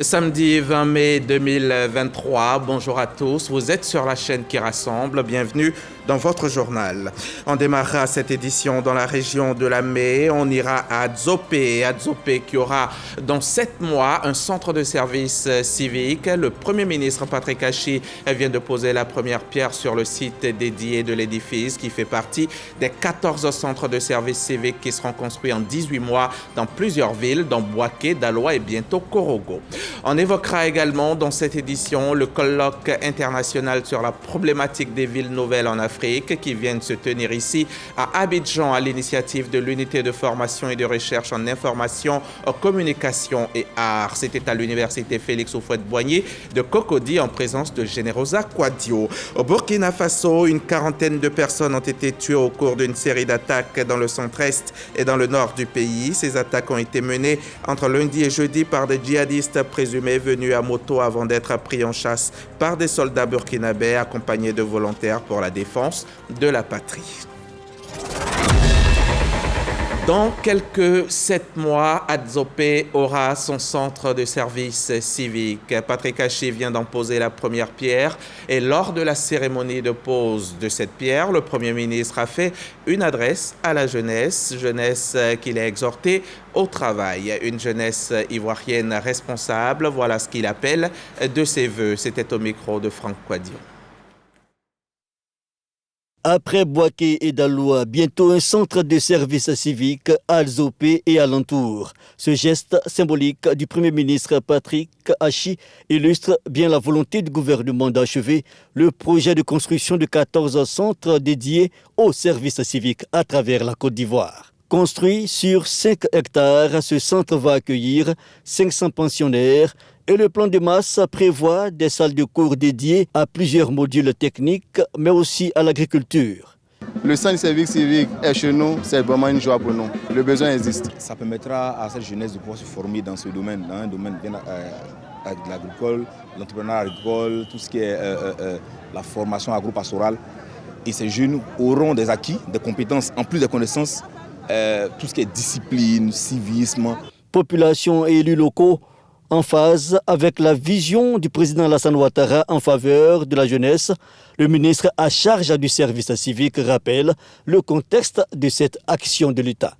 Samedi 20 mai 2023, bonjour à tous, vous êtes sur la chaîne qui rassemble, bienvenue dans votre journal. On démarrera cette édition dans la région de la Mai, on ira à Dzopé, qui aura dans 7 mois un centre de service civique. Le Premier ministre Patrick Achi vient de poser la première pierre sur le site dédié de l'édifice qui fait partie des 14 centres de service civique qui seront construits en 18 mois dans plusieurs villes, dont Bouaké, Daloa et bientôt Korogo. On évoquera également dans cette édition le colloque international sur la problématique des villes nouvelles en Afrique qui vient de se tenir ici à Abidjan à l'initiative de l'unité de formation et de recherche en information, communication et arts. C'était à l'université Félix Houphouët-Boigny de Cocody en présence de Generosa Kwadio. Au Burkina Faso, une quarantaine de personnes ont été tuées au cours d'une série d'attaques dans le centre-est et dans le nord du pays. Ces attaques ont été menées entre lundi et jeudi par des djihadistes présumés venus à moto avant d'être pris en chasse par des soldats burkinabés accompagnés de volontaires pour la défense de la patrie. Dans quelques 7 mois, Dzopé aura son centre de service civique. Patrick Achi vient d'en poser la première pierre et lors de la cérémonie de pose de cette pierre, le Premier ministre a fait une adresse à la jeunesse qu'il a exhortée au travail. Une jeunesse ivoirienne responsable, voilà ce qu'il appelle de ses voeux. C'était au micro de Franck Quadion. Après Bouaké et Daloa, bientôt un centre de service civique à Dzopé et alentour. Ce geste symbolique du Premier ministre Patrick Achi illustre bien la volonté du gouvernement d'achever le projet de construction de 14 centres dédiés au service civique à travers la Côte d'Ivoire. Construit sur 5 hectares, ce centre va accueillir 500 pensionnaires et le plan de masse prévoit des salles de cours dédiées à plusieurs modules techniques, mais aussi à l'agriculture. Le centre de service civique est chez nous, c'est vraiment une joie pour nous. Le besoin existe. Ça permettra à cette jeunesse de pouvoir se former dans ce domaine, dans un domaine bien agricole, l'entrepreneuriat agricole, tout ce qui est la formation agro-pastorale. Et ces jeunes auront des acquis, des compétences, en plus des connaissances, tout ce qui est discipline, civisme. Population et élus locaux en phase avec la vision du président Alassane Ouattara en faveur de la jeunesse, le ministre à charge du service civique rappelle le contexte de cette action de l'État.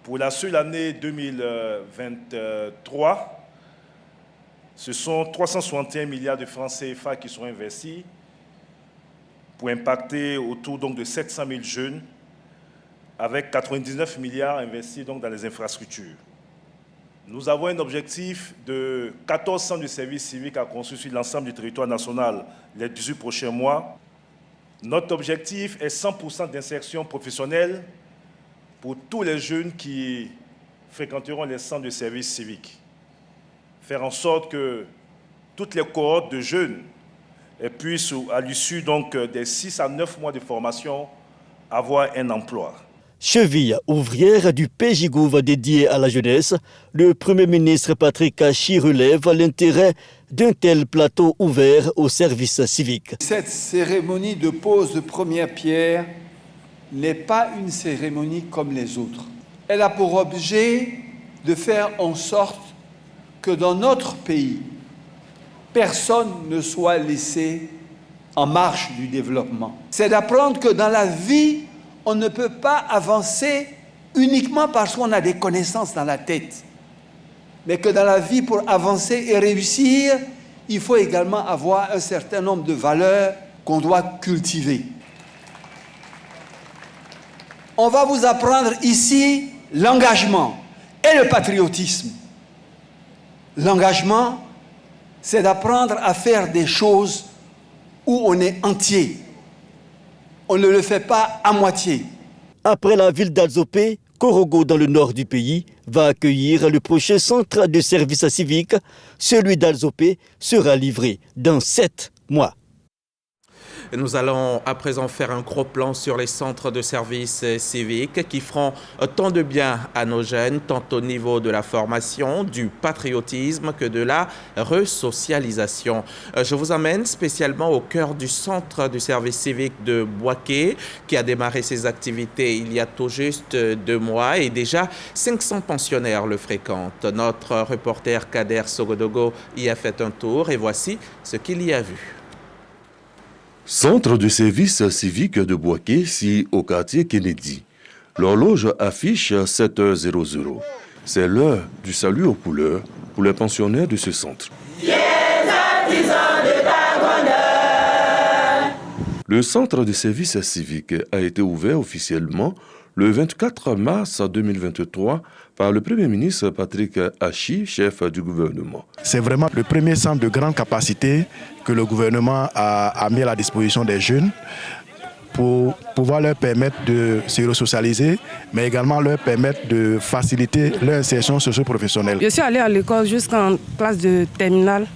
Pour la seule année 2023, ce sont 361 milliards de francs CFA qui sont investis pour impacter autour donc, de 700 000 jeunes, avec 99 milliards investis donc, dans les infrastructures. Nous avons un objectif de 14 centres de services civiques à construire sur l'ensemble du territoire national les 18 prochains mois. Notre objectif est 100% d'insertion professionnelle pour tous les jeunes qui fréquenteront les centres de services civiques. Faire en sorte que toutes les cohortes de jeunes puissent, à l'issue donc des 6 à 9 mois de formation, avoir un emploi. Cheville ouvrière du PJGouv dédié à la jeunesse, le Premier ministre Patrick Achi relève l'intérêt d'un tel plateau ouvert au service civique. Cette cérémonie de pose de première pierre n'est pas une cérémonie comme les autres. Elle a pour objet de faire en sorte que dans notre pays, personne ne soit laissé en marge du développement. C'est d'apprendre que dans la vie, on ne peut pas avancer uniquement parce qu'on a des connaissances dans la tête. Mais que dans la vie, pour avancer et réussir, il faut également avoir un certain nombre de valeurs qu'on doit cultiver. On va vous apprendre ici l'engagement et le patriotisme. L'engagement, c'est d'apprendre à faire des choses où on est entier. On ne le fait pas à moitié. Après la ville d'Dzopé, Korogo dans le nord du pays va accueillir le prochain centre de service civique. Celui d'Dzopé sera livré dans 7 mois. Nous allons à présent faire un gros plan sur les centres de services civiques qui feront tant de bien à nos jeunes, tant au niveau de la formation, du patriotisme que de la resocialisation. Je vous amène spécialement au cœur du centre du service civique de Bouaké qui a démarré ses activités il y a tout juste 2 mois et déjà 500 pensionnaires le fréquentent. Notre reporter Kader Sogodogo y a fait un tour et voici ce qu'il y a vu. Centre de service civique de Bouaké, ici au quartier Kennedy. L'horloge affiche 7h00. C'est l'heure du salut aux couleurs pour les pensionnaires de ce centre. Le centre de service civique a été ouvert officiellement le 24 mars 2023 par le Premier ministre Patrick Achi, chef du gouvernement. C'est vraiment le premier centre de grande capacité que le gouvernement a mis à la disposition des jeunes pour pouvoir leur permettre de se resocialiser, mais également leur permettre de faciliter leur insertion socio-professionnelle. Je suis allée à l'école jusqu'en classe de terminale,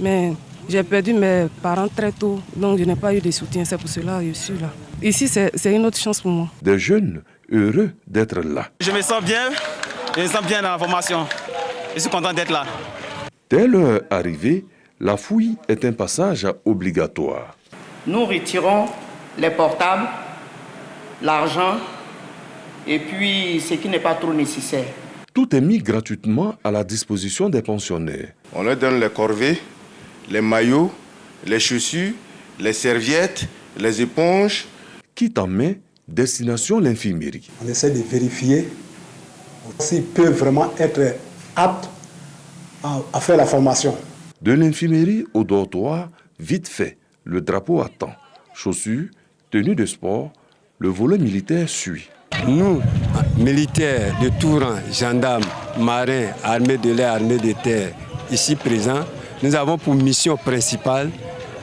mais j'ai perdu mes parents très tôt, donc je n'ai pas eu de soutien, c'est pour cela que je suis là. Ici, c'est une autre chance pour moi. Des jeunes heureux d'être là. Je me sens bien dans la formation. Je suis content d'être là. Dès leur arrivée, la fouille est un passage obligatoire. Nous retirons les portables, l'argent et puis ce qui n'est pas trop nécessaire. Tout est mis gratuitement à la disposition des pensionnaires. On leur donne les corvées, les maillots, les chaussures, les serviettes, les éponges. Quitte en main, destination l'infirmerie. On essaie de vérifier s'ils peuvent vraiment être aptes à faire la formation. De l'infirmerie au dortoir, vite fait, le drapeau attend. Chaussures, tenues de sport, le volet militaire suit. Nous, militaires de tout rang, gendarmes, marins, armées de l'air, armées de terre, ici présents, nous avons pour mission principale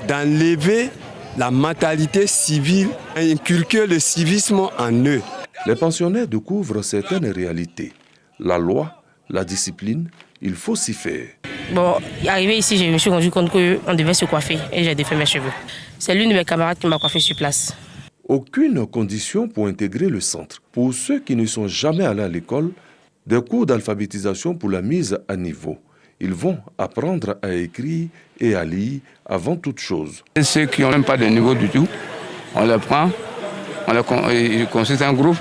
d'enlever la mentalité civile et inculquer le civisme en eux. Les pensionnaires découvrent certaines réalités. La loi, la discipline, il faut s'y faire. Bon, arrivé ici, je me suis rendu compte qu'on devait se coiffer et j'ai défait mes cheveux. C'est l'une de mes camarades qui m'a coiffé sur place. Aucune condition pour intégrer le centre. Pour ceux qui ne sont jamais allés à l'école, des cours d'alphabétisation pour la mise à niveau. Ils vont apprendre à écrire et à lire avant toute chose. Et ceux qui n'ont même pas de niveau du tout, on les prend, ils constituent un groupe.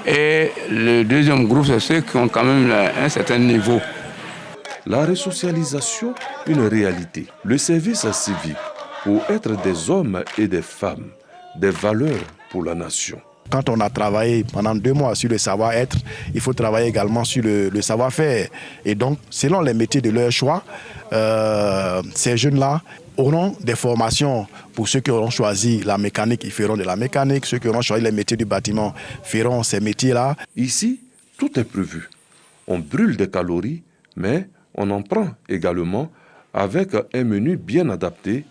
Et le deuxième groupe, c'est ceux qui ont quand même un certain niveau. La resocialisation, une réalité. Le service civique, pour être des hommes et des femmes, des valeurs pour la nation. Quand on a travaillé pendant 2 mois sur le savoir-être, il faut travailler également sur le savoir-faire. Et donc, selon les métiers de leur choix, ces jeunes-là auront des formations. Pour ceux qui auront choisi la mécanique, ils feront de la mécanique. Ceux qui auront choisi les métiers du bâtiment feront ces métiers-là. Ici, tout est prévu. On brûle des calories, mais on en prend également avec un menu bien adapté,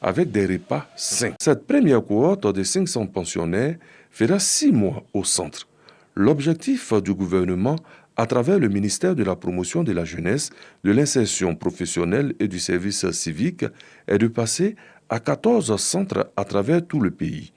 avec des repas sains. Cette première cohorte de 500 pensionnaires fera 6 mois au centre. L'objectif du gouvernement, à travers le ministère de la Promotion de la Jeunesse, de l'Insertion professionnelle et du service civique, est de passer à 14 centres à travers tout le pays.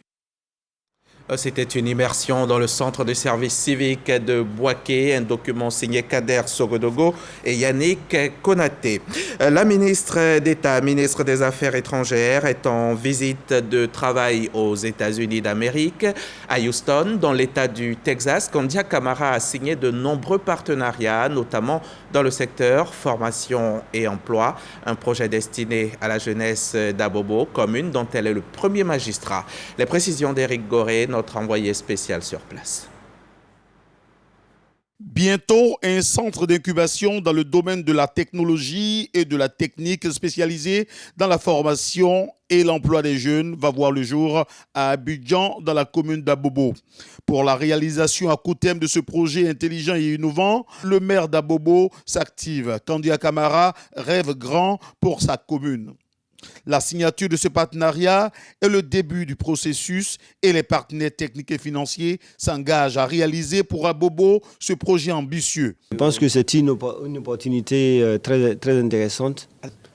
C'était une immersion dans le centre de service civique de Bouaké, un document signé Kader Sogodogo et Yannick Konaté. La ministre d'État, ministre des Affaires étrangères, est en visite de travail aux États-Unis d'Amérique. À Houston, dans l'État du Texas, Kandia Camara a signé de nombreux partenariats, notamment dans le secteur formation et emploi, un projet destiné à la jeunesse d'Abobo, commune dont elle est le premier magistrat. Les précisions d'Éric Goré, notre envoyé spécial sur place. Bientôt, un centre d'incubation dans le domaine de la technologie et de la technique spécialisé dans la formation et l'emploi des jeunes va voir le jour à Abidjan, dans la commune d'Abobo. Pour la réalisation à court terme de ce projet intelligent et innovant, le maire d'Abobo s'active. Kandia Camara rêve grand pour sa commune. La signature de ce partenariat est le début du processus et les partenaires techniques et financiers s'engagent à réaliser pour Abobo ce projet ambitieux. Je pense que c'est une opportunité très, très intéressante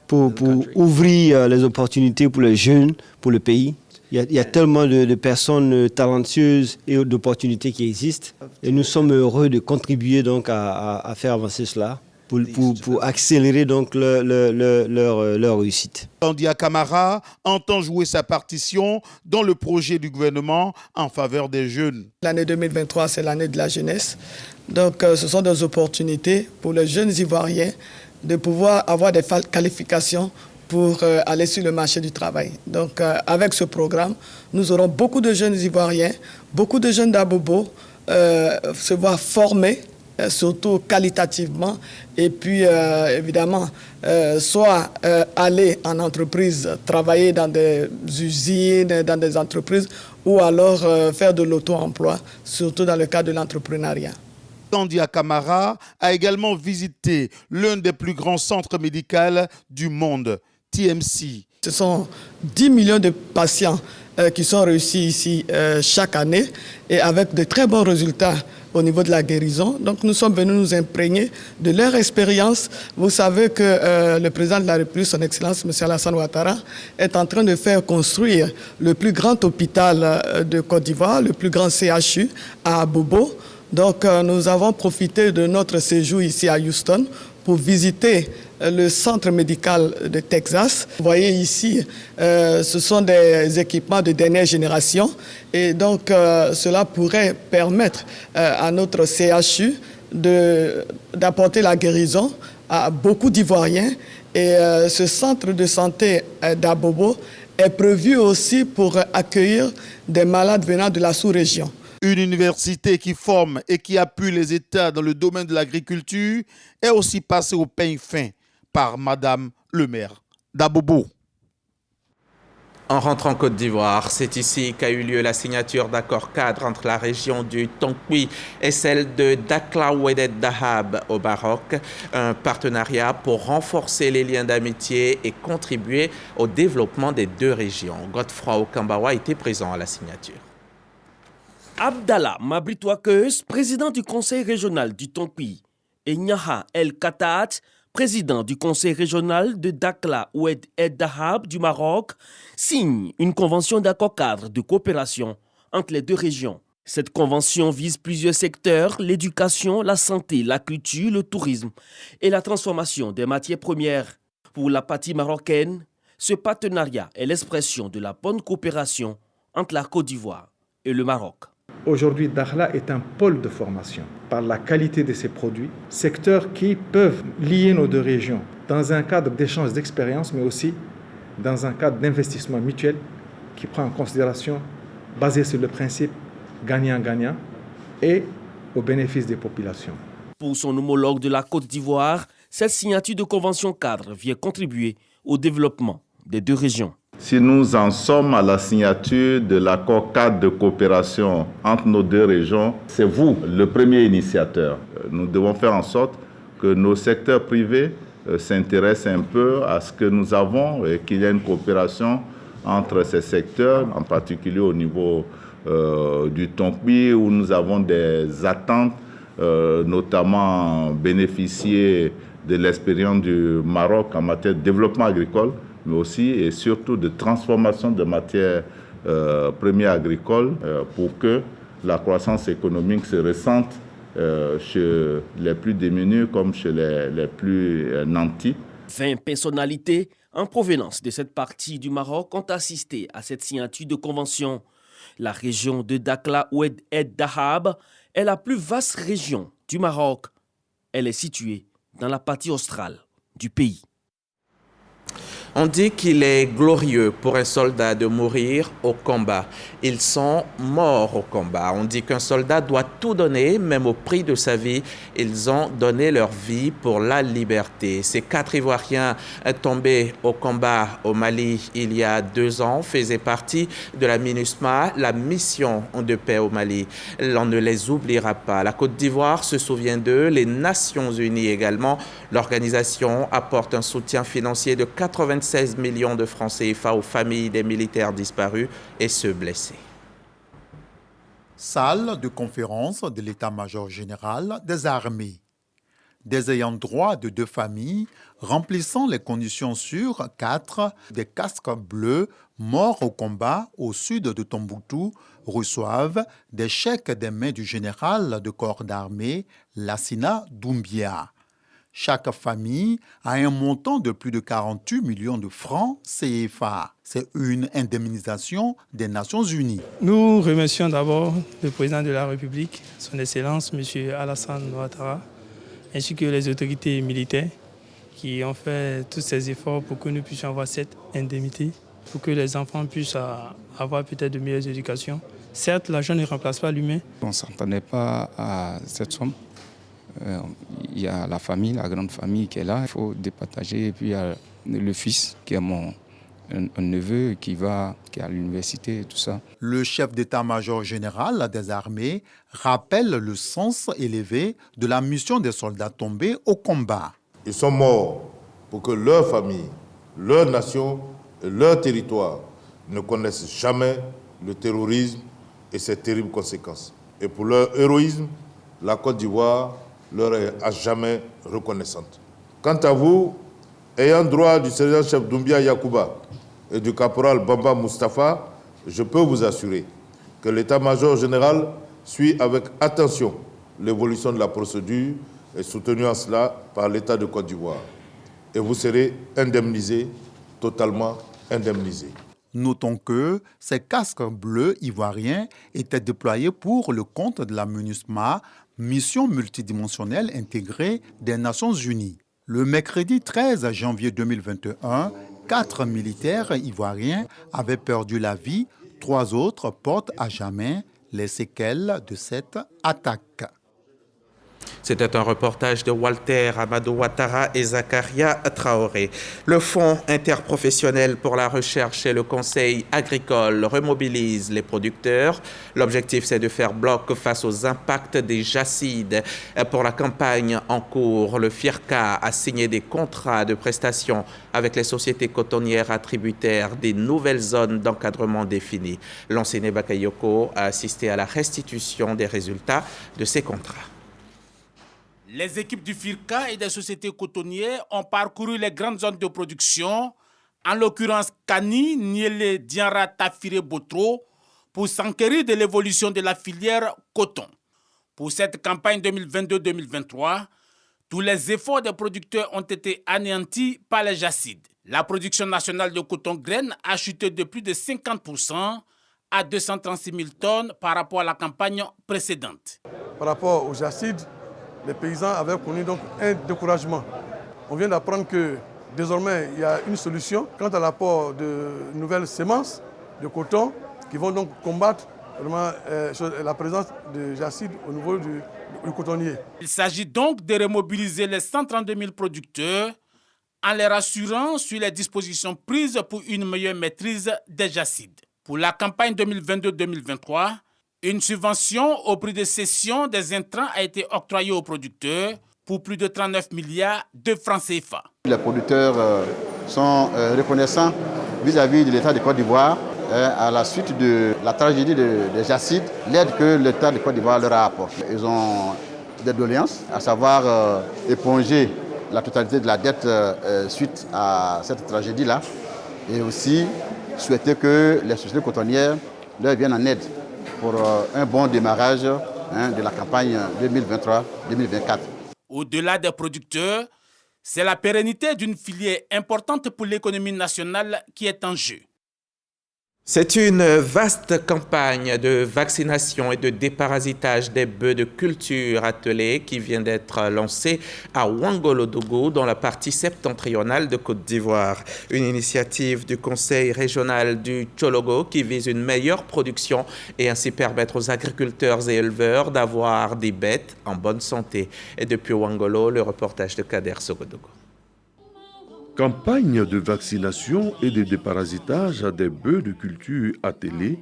pour ouvrir les opportunités pour les jeunes, pour le pays. Il y a tellement de personnes talentueuses et d'opportunités qui existent. Et nous sommes heureux de contribuer donc à faire avancer cela pour accélérer donc leur réussite. Kandia Camara entend jouer sa partition dans le projet du gouvernement en faveur des jeunes. L'année 2023, c'est l'année de la jeunesse. Donc, ce sont des opportunités pour les jeunes Ivoiriens de pouvoir avoir des qualifications pour aller sur le marché du travail. Donc, avec ce programme, nous aurons beaucoup de jeunes Ivoiriens, beaucoup de jeunes d'Abobo se voir formés, surtout qualitativement, et puis évidemment, soit aller en entreprise, travailler dans des usines, dans des entreprises, ou alors faire de l'auto-emploi, surtout dans le cadre de l'entrepreneuriat. Kandia Camara a également visité l'un des plus grands centres médicaux du monde, TMC. Ce sont 10 millions de patients qui sont réussis ici chaque année et avec de très bons résultats au niveau de la guérison. Donc nous sommes venus nous imprégner de leur expérience. Vous savez que le président de la République, son Excellence, M. Alassane Ouattara, est en train de faire construire le plus grand hôpital de Côte d'Ivoire, le plus grand CHU à Bobo. Donc nous avons profité de notre séjour ici à Houston pour visiter le centre médical de Texas. Vous voyez ici, ce sont des équipements de dernière génération et donc cela pourrait permettre à notre CHU d'apporter la guérison à beaucoup d'Ivoiriens. Et ce centre de santé d'Abobo est prévu aussi pour accueillir des malades venant de la sous-région. Une université qui forme et qui appuie les États dans le domaine de l'agriculture est aussi passée au peigne fin par Madame le maire d'Abobo. En rentrant en Côte d'Ivoire, c'est ici qu'a eu lieu la signature d'accords cadres entre la région du Tonkpi et celle de Dakhla Oued Dahab au Maroc, un partenariat pour renforcer les liens d'amitié et contribuer au développement des deux régions. Godefroy Okambawa était présent à la signature. Abdallah Mabritoakeus, président du conseil régional du Tonkpi, et Nyaha El Katat, président du conseil régional de Dakhla Oued Dahab du Maroc, signent une convention d'accord cadre de coopération entre les deux régions. Cette convention vise plusieurs secteurs, l'éducation, la santé, la culture, le tourisme et la transformation des matières premières. Pour la partie marocaine, ce partenariat est l'expression de la bonne coopération entre la Côte d'Ivoire et le Maroc. Aujourd'hui, Dakhla est un pôle de formation par la qualité de ses produits, secteurs qui peuvent lier nos deux régions dans un cadre d'échange d'expériences, mais aussi dans un cadre d'investissement mutuel qui prend en considération, basé sur le principe gagnant-gagnant et au bénéfice des populations. Pour son homologue de la Côte d'Ivoire, cette signature de convention cadre vient contribuer au développement des deux régions. Si nous en sommes à la signature de l'accord cadre de coopération entre nos deux régions, c'est vous le premier initiateur. Nous devons faire en sorte que nos secteurs privés s'intéressent un peu à ce que nous avons et qu'il y ait une coopération entre ces secteurs, en particulier au niveau du Tonkpi, où nous avons des attentes, notamment bénéficier de l'expérience du Maroc en matière de développement agricole, mais aussi et surtout de transformation de matières premières agricoles pour que la croissance économique se ressente chez les plus démunis comme chez les plus nantis. 20 personnalités en provenance de cette partie du Maroc ont assisté à cette signature de convention. La région de Dakhla Oued Dahab est la plus vaste région du Maroc. Elle est située dans la partie australe du pays. On dit qu'il est glorieux pour un soldat de mourir au combat. Ils sont morts au combat. On dit qu'un soldat doit tout donner, même au prix de sa vie. Ils ont donné leur vie pour la liberté. Ces 4 Ivoiriens tombés au combat au Mali il y a 2 ans faisaient partie de la MINUSMA, la mission de paix au Mali. On ne les oubliera pas. La Côte d'Ivoire se souvient d'eux, les Nations Unies également. L'organisation apporte un soutien financier de 96 millions de francs CFA aux familles des militaires disparus et ceux blessés. Salle de conférence de l'état-major général des armées. des ayants droit de 2 familles remplissant les conditions sur 4 des casques bleus morts au combat au sud de Tombouctou reçoivent des chèques des mains du général de corps d'armée Lassina Doumbia. Chaque famille a un montant de plus de 48 millions de francs CFA. C'est une indemnisation des Nations Unies. Nous remercions d'abord le président de la République, son Excellence, M. Alassane Ouattara, ainsi que les autorités militaires qui ont fait tous ces efforts pour que nous puissions avoir cette indemnité, pour que les enfants puissent avoir peut-être de meilleures éducations. Certes, l'argent ne remplace pas l'humain. On ne s'entendait pas à cette somme. Il y a la famille, la grande famille qui est là, il faut départager. Et puis il y a le fils qui est un neveu qui est à l'université et tout ça. Le chef d'état-major général des armées rappelle le sens élevé de la mission des soldats tombés au combat. Ils sont morts pour que leur famille, leur nation et leur territoire ne connaissent jamais le terrorisme et ses terribles conséquences. Et pour leur héroïsme, la Côte d'Ivoire leur est à jamais reconnaissante. Quant à vous, ayant droit du sergent-chef Doumbia Yacouba et du caporal Bamba Moustapha, je peux vous assurer que l'état-major général suit avec attention l'évolution de la procédure et soutenu en cela par l'État de Côte d'Ivoire. Et vous serez indemnisés, totalement indemnisés. Notons que ces casques bleus ivoiriens étaient déployés pour le compte de la MINUSMA, mission multidimensionnelle intégrée des Nations Unies. Le mercredi 13 janvier 2021, 4 militaires ivoiriens avaient perdu la vie, 3 autres portent à jamais les séquelles de cette attaque. C'était un reportage de Walter Amadou Ouattara et Zakaria Traoré. Le Fonds interprofessionnel pour la recherche et le Conseil agricole remobilise les producteurs. L'objectif, c'est de faire bloc face aux impacts des jacides. Pour la campagne en cours, le FIRCA a signé des contrats de prestation avec les sociétés cotonnières attributaires des nouvelles zones d'encadrement définies. L'enseigne Bakayoko a assisté à la restitution des résultats de ces contrats. Les équipes du FIRCA et des sociétés cotonnières ont parcouru les grandes zones de production, en l'occurrence Kani, Niélé, Dianra, Tafiré, Botro, pour s'enquérir de l'évolution de la filière coton. Pour cette campagne 2022-2023, tous les efforts des producteurs ont été anéantis par les jacides. La production nationale de coton graine a chuté de plus de 50% à 236 000 tonnes par rapport à la campagne précédente. Par rapport aux jacides, les paysans avaient connu donc un découragement. On vient d'apprendre que désormais il y a une solution quant à l'apport de nouvelles semences de coton qui vont donc combattre vraiment la présence de jacides au niveau du cotonnier. Il s'agit donc de remobiliser les 132 000 producteurs en les rassurant sur les dispositions prises pour une meilleure maîtrise des jacides. Pour la campagne 2022-2023, une subvention au prix de cession des intrants a été octroyée aux producteurs pour plus de 39 milliards de francs CFA. Les producteurs sont reconnaissants vis-à-vis de l'État de Côte d'Ivoire à la suite de la tragédie des jacides, l'aide que l'État de Côte d'Ivoire leur a apportée. Ils ont des doléances, à savoir éponger la totalité de la dette suite à cette tragédie-là et aussi souhaiter que les sociétés cotonnières leur viennent en aide pour un bon démarrage de la campagne 2023-2024. Au-delà des producteurs, c'est la pérennité d'une filière importante pour l'économie nationale qui est en jeu. C'est une vaste campagne de vaccination et de déparasitage des bœufs de culture attelés qui vient d'être lancée à Ouangolodougou dans la partie septentrionale de Côte d'Ivoire. Une initiative du Conseil régional du Tchologo qui vise une meilleure production et ainsi permettre aux agriculteurs et éleveurs d'avoir des bêtes en bonne santé. Et depuis Ouangolo, le reportage de Kader Sogodogo. Campagne de vaccination et de déparasitage des bœufs de culture attelés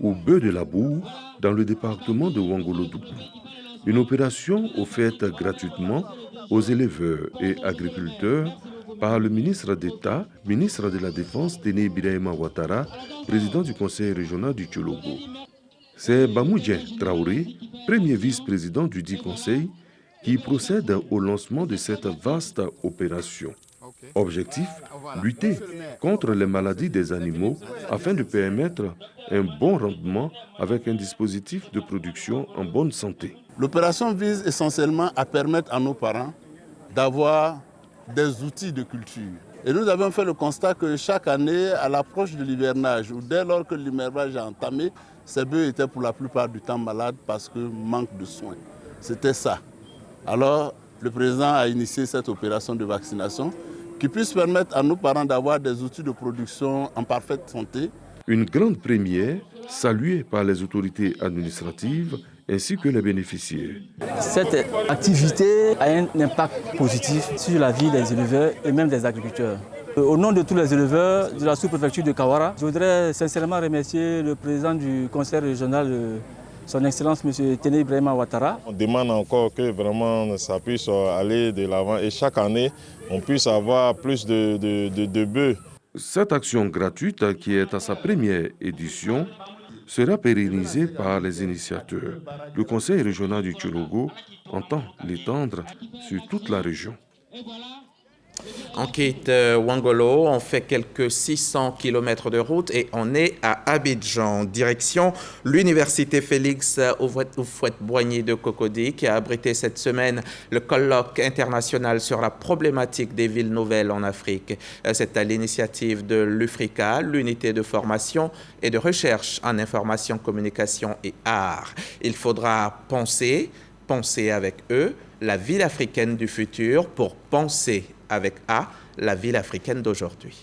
ou bœufs de la boue dans le département de Ouangolodougou. Une opération offerte gratuitement aux éleveurs et agriculteurs par le ministre d'État, ministre de la Défense Téné Birahima Ouattara, président du conseil régional du Tchologo. C'est Bamoudjen Traoré, premier vice-président du dit conseil, qui procèdent au lancement de cette vaste opération. Objectif, lutter contre les maladies des animaux afin de permettre un bon rendement avec un dispositif de production en bonne santé. L'opération vise essentiellement à permettre à nos parents d'avoir des outils de culture. Et nous avons fait le constat que chaque année, à l'approche de l'hivernage, ou dès lors que l'hivernage a entamé, ces bœufs étaient pour la plupart du temps malades parce que manque de soins. C'était ça. Alors, le président a initié cette opération de vaccination qui puisse permettre à nos parents d'avoir des outils de production en parfaite santé. Une grande première saluée par les autorités administratives ainsi que les bénéficiaires. Cette activité a un impact positif sur la vie des éleveurs et même des agriculteurs. Au nom de tous les éleveurs de la sous-préfecture de Kawara, je voudrais sincèrement remercier le président du conseil régional, son Excellence M. Téné Ibrahima Ouattara. On demande encore que vraiment ça puisse aller de l'avant et chaque année, on puisse avoir plus de bœufs. Cette action gratuite, qui est à sa première édition, sera pérennisée par les initiateurs. Le conseil régional du Tchologo entend l'étendre sur toute la région. On quitte Ouangolo, on fait quelques 600 km de route et on est à Abidjan, direction l'université Félix Houphouët-Boigny de Cocody qui a abrité cette semaine le colloque international sur la problématique des villes nouvelles en Afrique. C'est à l'initiative de l'UFRICA, l'unité de formation et de recherche en information, communication et art. Il faudra penser avec eux la ville africaine du futur pour penser avec A, la ville africaine d'aujourd'hui.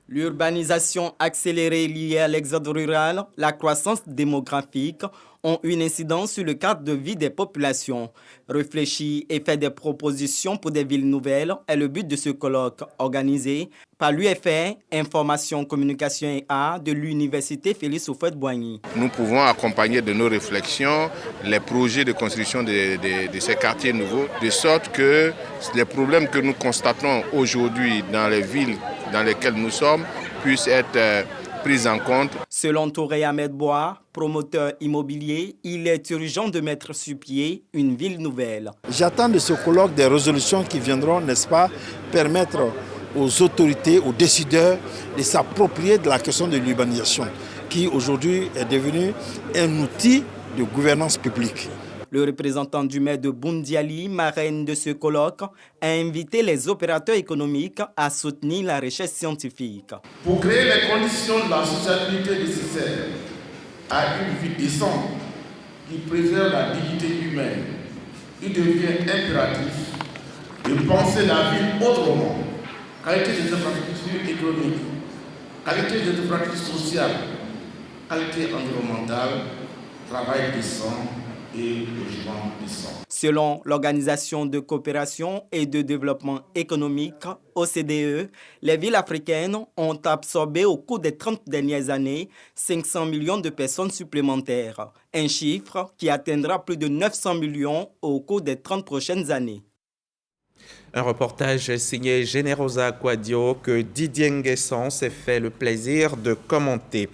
L'urbanisation accélérée liée à l'exode rural, la croissance démographique ont une incidence sur le cadre de vie des populations. Réfléchir et faire des propositions pour des villes nouvelles est le but de ce colloque organisé par l'UFR, Information, Communication et Art de l'Université Félix Houphouët-Boigny. Nous pouvons accompagner de nos réflexions les projets de construction de ces quartiers nouveaux, de sorte que les problèmes que nous constatons aujourd'hui dans les villes dans lesquelles nous sommes puissent être pris en compte. Selon Touré Ahmed Bois, promoteur immobilier, il est urgent de mettre sur pied une ville nouvelle. J'attends de ce colloque des résolutions qui viendront, n'est-ce pas, permettre aux autorités, aux décideurs de s'approprier de la question de l'urbanisation, qui aujourd'hui est devenue un outil de gouvernance publique. Le représentant du maire de Boundiali, marraine de ce colloque, a invité les opérateurs économiques à soutenir la recherche scientifique. Pour créer les conditions de la sociabilité nécessaire à une vie décente qui préserve la dignité humaine, il devient impératif de penser la ville autrement. Qualité des infrastructures économiques, qualité des infrastructures sociales, qualité environnementale, travail décent et logement décent. Selon l'Organisation de coopération et de développement économique, OCDE, les villes africaines ont absorbé au cours des 30 dernières années 500 millions de personnes supplémentaires, un chiffre qui atteindra plus de 900 millions au cours des 30 prochaines années. Un reportage signé Generosa Quadio que Didier Nguesson s'est fait le plaisir de commenter.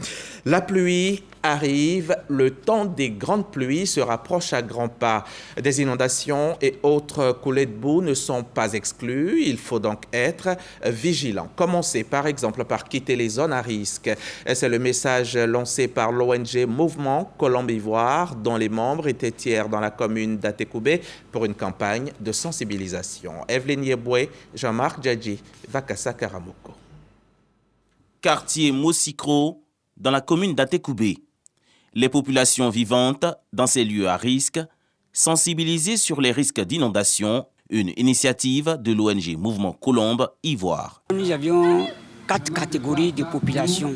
La pluie arrive, le temps des grandes pluies se rapproche à grands pas. Des inondations et autres coulées de boue ne sont pas exclues. Il faut donc être vigilant. Commencez par exemple par quitter les zones à risque. C'est le message lancé par l'ONG Mouvement Colombe-Ivoire, dont les membres étaient hier dans la commune d'Atekoubé pour une campagne de sensibilisation. Evelyne Yeboué, Jean-Marc Djadji, Vakassa Karamoko. Quartier Mosikro, dans la commune d'Atekoubé. Les populations vivantes dans ces lieux à risque, sensibilisées sur les risques d'inondation, une initiative de l'ONG Mouvement Colombe Ivoire. Nous avions 4 catégories de populations,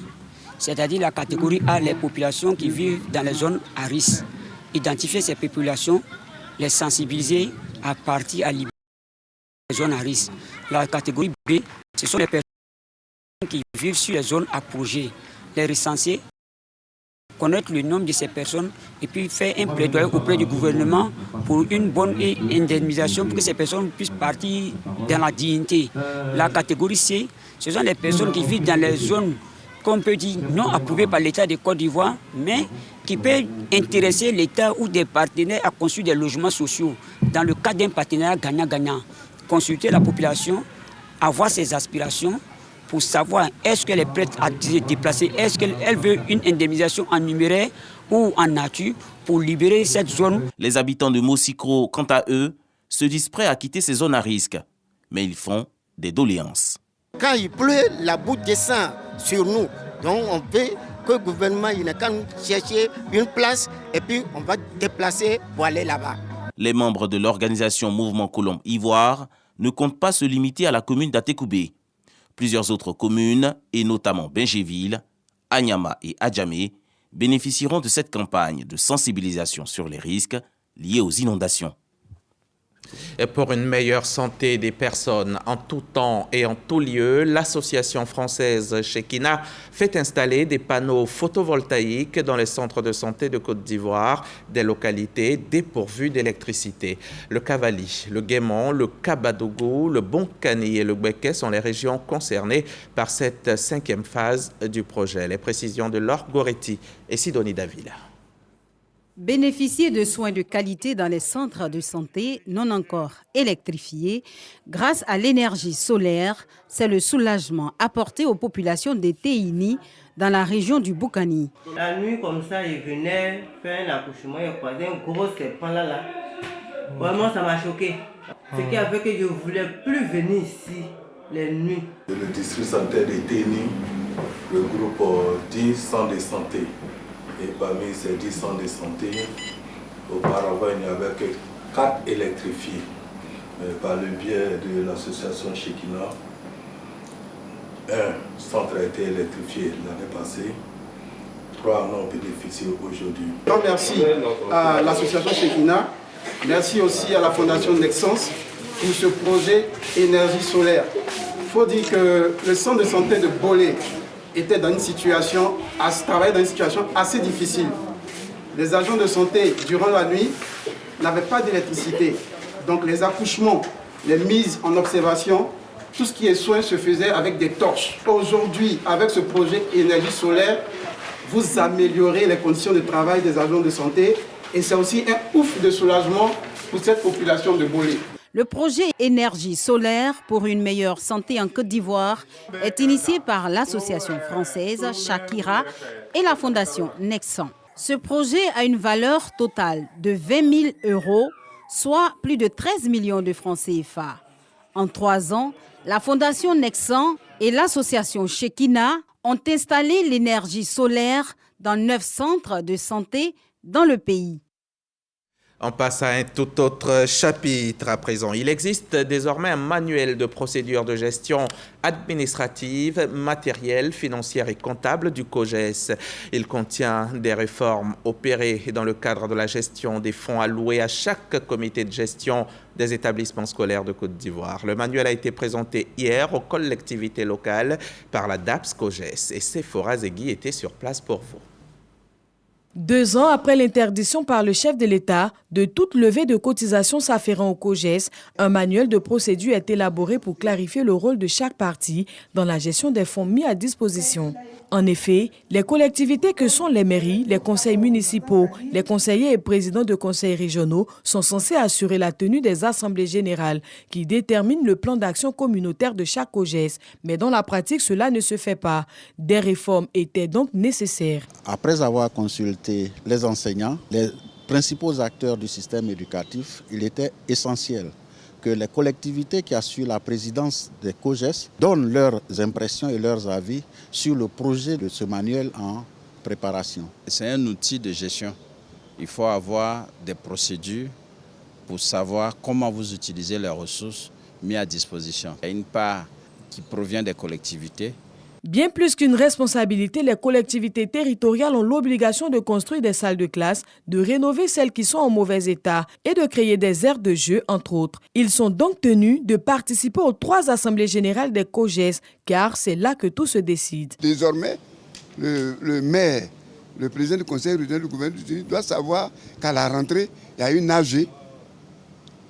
c'est-à-dire la catégorie A, les populations qui vivent dans les zones à risque. Identifier ces populations, les sensibiliser à partir à libérer les zones à risque. La catégorie B, ce sont les personnes qui vivent sur les zones à projet, les recenser, connaître le nombre de ces personnes et puis faire un plaidoyer auprès du gouvernement pour une bonne indemnisation pour que ces personnes puissent partir dans la dignité. La catégorie C, ce sont les personnes qui vivent dans les zones qu'on peut dire non approuvé par l'État de Côte d'Ivoire, mais qui peut intéresser l'État ou des partenaires à construire des logements sociaux dans le cadre d'un partenariat gagnant-gagnant. Consulter la population, avoir ses aspirations pour savoir est-ce qu'elle est prête à se déplacer, est-ce qu'elle veut une indemnisation en numéraire ou en nature pour libérer cette zone. Les habitants de Mosikro, quant à eux, se disent prêts à quitter ces zones à risque, mais ils font des doléances. Quand il pleut, la boue descend sur nous. Donc on veut que le gouvernement il n'a qu'à nous chercher une place et puis on va déplacer pour aller là-bas. Les membres de l'organisation Mouvement Colombe Ivoire ne comptent pas se limiter à la commune d'Atekoubé. Plusieurs autres communes, et notamment Bengéville, Anyama et Adjamé, bénéficieront de cette campagne de sensibilisation sur les risques liés aux inondations. Et pour une meilleure santé des personnes en tout temps et en tout lieu, l'association française Shekina fait installer des panneaux photovoltaïques dans les centres de santé de Côte d'Ivoire, des localités dépourvues d'électricité. Le Cavali, le Guémon, le Kabadougou, le Bonkani et le Gbeke sont les régions concernées par cette 5e phase du projet. Les précisions de Laure Goretti et Sidonie Davila. Bénéficier de soins de qualité dans les centres de santé non encore électrifiés grâce à l'énergie solaire, c'est le soulagement apporté aux populations des Téini dans la région du Boukani. La nuit comme ça, il venait faire un accouchement, il croisait un gros serpent là. Vraiment, ça m'a choqué. Ce qui a fait que je ne voulais plus venir ici les nuits. Le district sanitaire des Téini regroupe 10 centres de santé. Et parmi ces 10 centres de santé, auparavant il n'y avait que 4 électrifiés. Mais par le biais de l'association Shekina, un centre a été électrifié l'année passée, 3 en ont bénéficié aujourd'hui. Merci à l'association Shekina, merci aussi à la fondation Nexence pour ce projet énergie solaire. Il faut dire que le centre de santé de Bolé était dans une situation, travaillait dans une situation assez difficile. Les agents de santé, durant la nuit, n'avaient pas d'électricité. Donc les accouchements, les mises en observation, tout ce qui est soins se faisait avec des torches. Aujourd'hui, avec ce projet énergie solaire, vous améliorez les conditions de travail des agents de santé et c'est aussi un ouf de soulagement pour cette population de Bolé. Le projet énergie solaire pour une meilleure santé en Côte d'Ivoire est initié par l'association française Shakira et la fondation Nexan. Ce projet a une valeur totale de 20 000 €, soit plus de 13 millions de francs CFA. En 3 ans, la fondation Nexan et l'association Shekina ont installé l'énergie solaire dans 9 centres de santé dans le pays. On passe à un tout autre chapitre à présent. Il existe désormais un manuel de procédure de gestion administrative, matérielle, financière et comptable du COGES. Il contient des réformes opérées dans le cadre de la gestion des fonds alloués à chaque comité de gestion des établissements scolaires de Côte d'Ivoire. Le manuel a été présenté hier aux collectivités locales par la DAPS COGES et Sephora Zegui était sur place pour vous. 2 ans après l'interdiction par le chef de l'État de toute levée de cotisations s'afférant au COGES, un manuel de procédure est élaboré pour clarifier le rôle de chaque partie dans la gestion des fonds mis à disposition. En effet, les collectivités que sont les mairies, les conseils municipaux, les conseillers et présidents de conseils régionaux sont censés assurer la tenue des assemblées générales qui déterminent le plan d'action communautaire de chaque COGES. Mais dans la pratique, cela ne se fait pas. Des réformes étaient donc nécessaires. Après avoir consulté les enseignants, les principaux acteurs du système éducatif, il était essentiel que les collectivités qui assurent la présidence des COGES donnent leurs impressions et leurs avis sur le projet de ce manuel en préparation. C'est un outil de gestion. Il faut avoir des procédures pour savoir comment vous utilisez les ressources mises à disposition. Il y a une part qui provient des collectivités. Bien plus qu'une responsabilité, les collectivités territoriales ont l'obligation de construire des salles de classe, de rénover celles qui sont en mauvais état et de créer des aires de jeu, entre autres. Ils sont donc tenus de participer aux 3 assemblées générales des COGES, car c'est là que tout se décide. Désormais, le maire, le président du conseil régional du gouvernement doit savoir qu'à la rentrée, il y a une AG.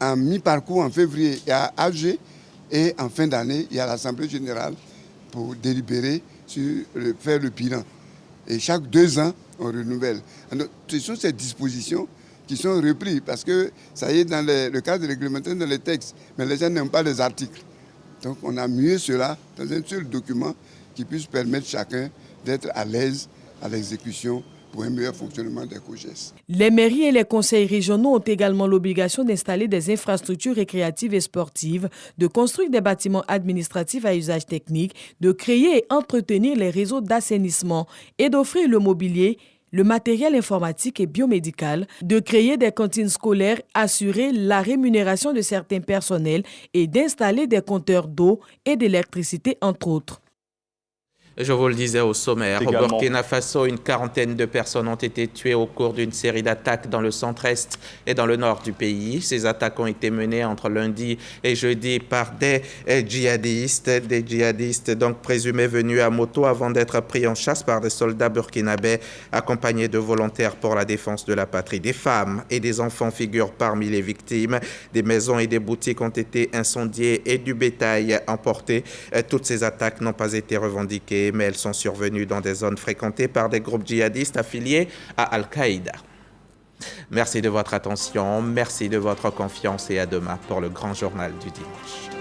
En mi-parcours, en février, il y a AG et en fin d'année, il y a l'assemblée générale pour délibérer faire le bilan. Et chaque 2 ans, on renouvelle. Alors, ce sont ces dispositions qui sont reprises parce que ça y est dans le cadre réglementaire dans les textes, mais les gens n'aiment pas les articles. Donc on a mieux cela dans un seul document qui puisse permettre chacun d'être à l'aise à l'exécution pour un meilleur fonctionnement des COJES. Les mairies et les conseils régionaux ont également l'obligation d'installer des infrastructures récréatives et sportives, de construire des bâtiments administratifs à usage technique, de créer et entretenir les réseaux d'assainissement et d'offrir le mobilier, le matériel informatique et biomédical, de créer des cantines scolaires, assurer la rémunération de certains personnels et d'installer des compteurs d'eau et d'électricité, entre autres. Je vous le disais au sommaire, au Burkina Faso, une quarantaine de personnes ont été tuées au cours d'une série d'attaques dans le centre-est et dans le nord du pays. Ces attaques ont été menées entre lundi et jeudi par des djihadistes donc présumés venus à moto avant d'être pris en chasse par des soldats burkinabés accompagnés de volontaires pour la défense de la patrie. Des femmes et des enfants figurent parmi les victimes. Des maisons et des boutiques ont été incendiées et du bétail emporté. Toutes ces attaques n'ont pas été revendiquées, mais elles sont survenues dans des zones fréquentées par des groupes djihadistes affiliés à Al-Qaïda. Merci de votre attention, merci de votre confiance et à demain pour le grand journal du dimanche.